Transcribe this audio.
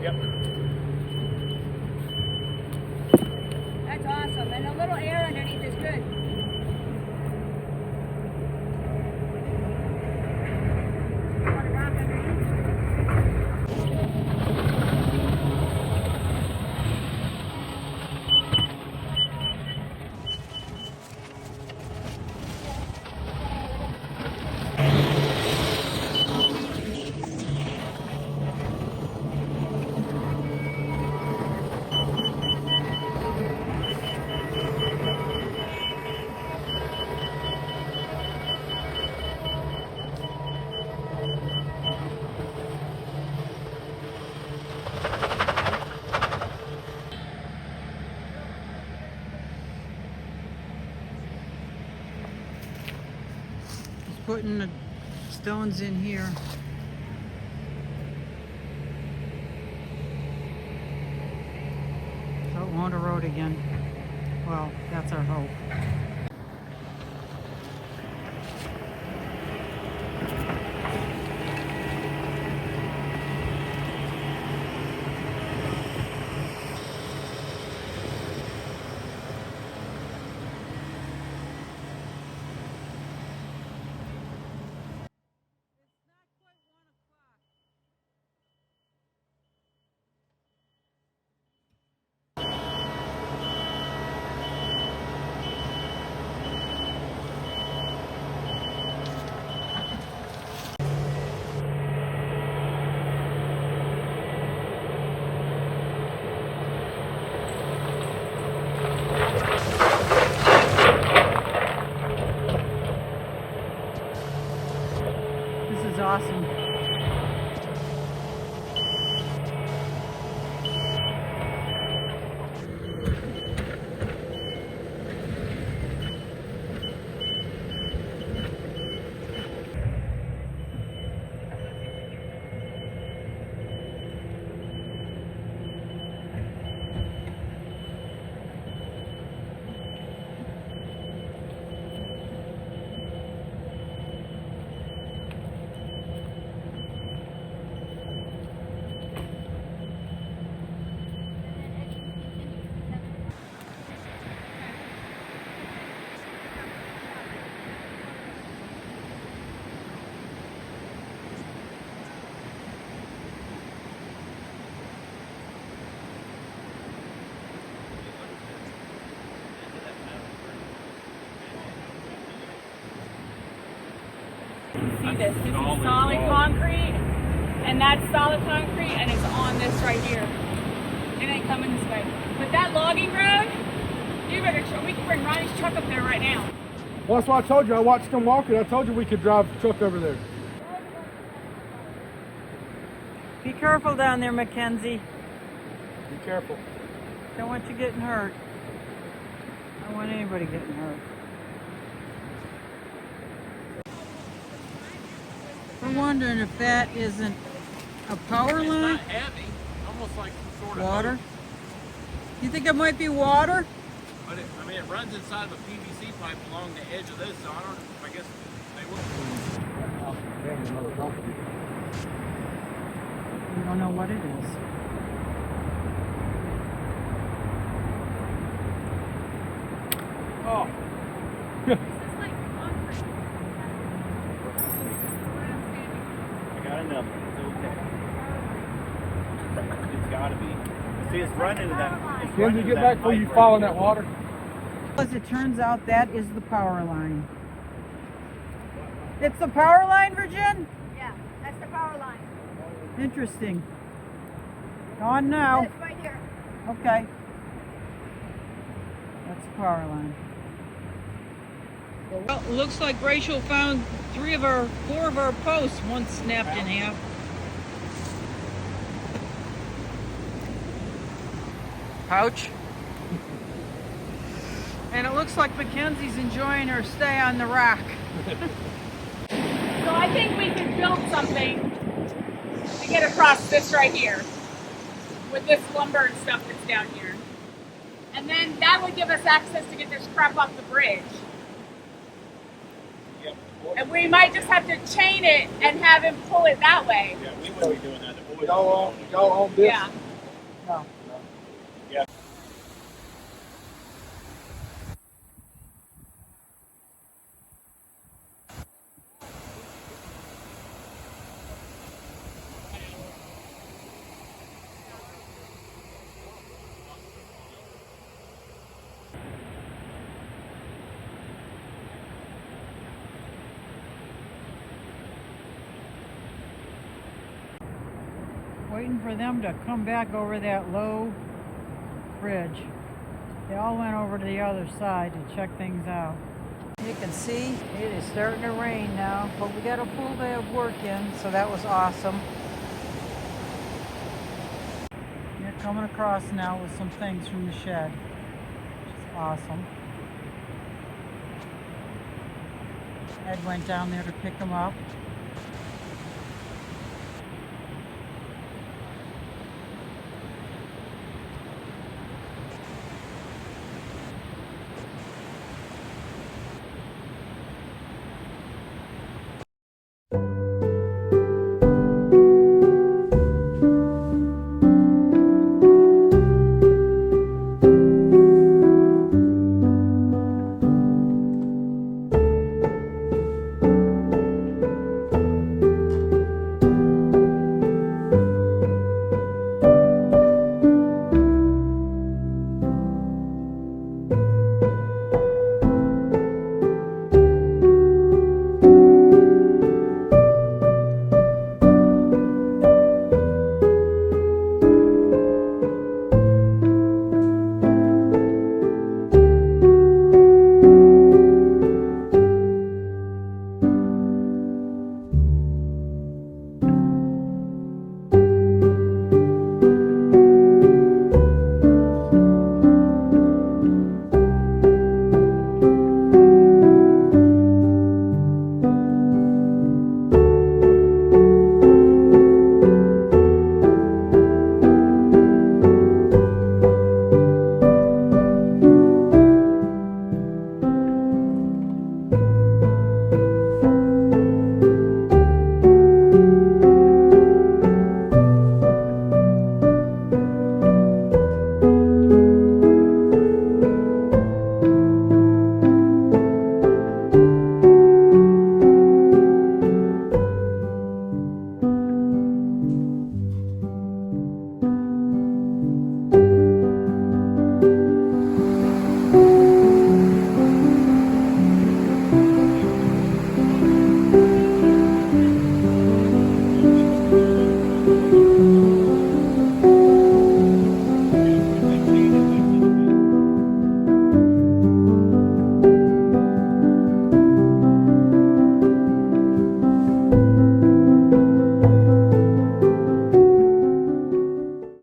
Yep. That's awesome. And a little air underneath is good. Want to rock underneath? Putting the stones in here. So it won't erode again. Well, that's our hope. This is awesome. See this? This is solid concrete, and that's solid concrete, and it's on this right here. It ain't coming this way. But that logging road, we can bring Ronnie's truck up there right now. Well, that's what I told you. I watched them walk it. I told you we could drive the truck over there. Be careful down there, Mackenzie. Be careful. Don't want you getting hurt. I don't want anybody getting hurt. I'm wondering if that isn't a power It's line? not heavy, almost like some sort of Water? hose. You think it might be water? But it runs inside of a PVC pipe along the edge of this, so I guess they will. We don't know what it is. Oh. It's like concrete. I got another one. It's okay. It's gotta be. See, it's running into that. It's Can running you into get back before pipe you right fall in there. that water? As it turns out, that is the power line. It's the power line, Virgin? Yeah, that's the power line. Interesting. On now. This right here. Okay. That's the power line. Well, it looks like Rachel found four of our posts, one snapped in half. Pouch. And it looks like Mackenzie's enjoying her stay on the rock. So I think we can build something to get across this right here with this lumber and stuff that's down here. And then that would give us access to get this crap off the bridge. Yeah, And we might just have to chain it and have him pull it that way. yeah, we wouldn't be doing that. Y'all own this? Yeah. No. Yeah. Waiting for them to come back over that low bridge. They all went over to the other side to check things out. You can see it is starting to rain now, but we got a full day of work in, so that was awesome. They're coming across now with some things from the shed, which is awesome. Ed went down there to pick them up.